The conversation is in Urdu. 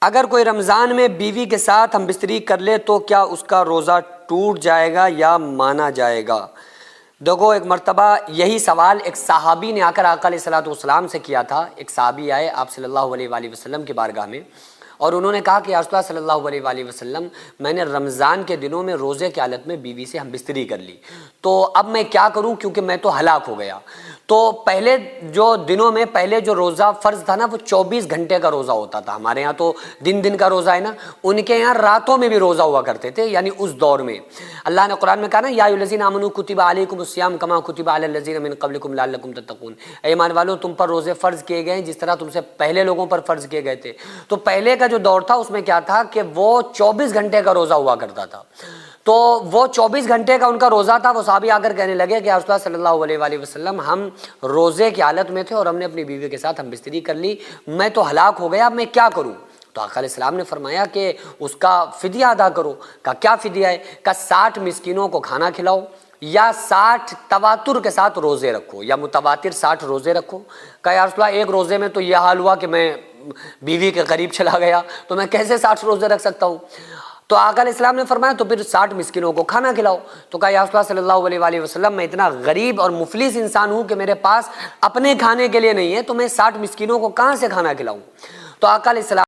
اگر کوئی رمضان میں بیوی کے ساتھ ہم بستری کر لے تو کیا اس کا روزہ ٹوٹ جائے گا یا مانا جائے گا؟ دیکھو، ایک مرتبہ یہی سوال ایک صحابی نے آ کر آقا علیہ الصلوۃ والسلام سے کیا تھا۔ ایک صحابی آئے آپ صلی اللہ علیہ وآلہ وسلم کی بارگاہ میں، اور انہوں نے کہا کہ یا رسول اللہ صلی اللہ علیہ وآلہ وسلم، میں نے رمضان کے دنوں میں روزے کی حالت میں بیوی سے ہم بستری کر لی، تو اب میں کیا کروں کیونکہ میں تو ہلاک ہو گیا۔ تو پہلے جو دنوں میں پہلے جو روزہ فرض تھا نا، وہ 24 گھنٹے کا روزہ ہوتا تھا۔ ہمارے ہاں تو دن کا روزہ ہے نا، ان کے یہاں راتوں میں بھی روزہ ہوا کرتے تھے، یعنی اس دور میں اللہ نے قرآن میں کہا نا، یا ایھا الذین آمنوا کتب علیکم الصیام کما کتب علی الذین من قبلکم لعلکم تتقون، اے ایمان والو تم پر روزے فرض کیے گئے ہیں جس طرح تم سے پہلے لوگوں پر فرض کیے گئے تھے۔ تو پہلے کا جو دور تھا اس میں کیا تھا کہ وہ 24 گھنٹے کا روزہ ہوا کرتا تھا۔ تو وہ 24 گھنٹے کا ان کا روزہ تھا۔ وہ صحابی آ کر کہنے لگے کہ یا رسول اللہ صلی اللہ علیہ وآلہ وسلم، ہم روزے کی حالت میں تھے اور ہم نے اپنی بیوی کے ساتھ ہم بستری کر لی، میں تو ہلاک ہو گیا، اب میں کیا کروں؟ تو آقا علیہ السلام نے فرمایا کہ اس کا فدیہ ادا کرو۔ کہا کیا فدیہ ہے؟ کہا 60 مسکینوں کو کھانا کھلاؤ، یا 60 تواتر کے ساتھ روزے رکھو، یا متواتر 60 روزے رکھو۔ کہا یا رسول اللہ ایک روزے میں تو یہ حال ہوا کہ میں بیوی کے قریب چلا گیا، تو میں کیسے 60 روزے رکھ سکتا ہوں؟ تو آقا علیہ السلام نے فرمایا تو پھر 60 مسکینوں کو کھانا کھلاؤ۔ تو کہا یا رسول اللہ صلی اللہ علیہ وآلہ وسلم، میں اتنا غریب اور مفلس انسان ہوں کہ میرے پاس اپنے کھانے کے لیے نہیں ہے، تو میں 60 مسکینوں کو کہاں سے کھانا کھلاؤں؟ تو آقا علیہ السلام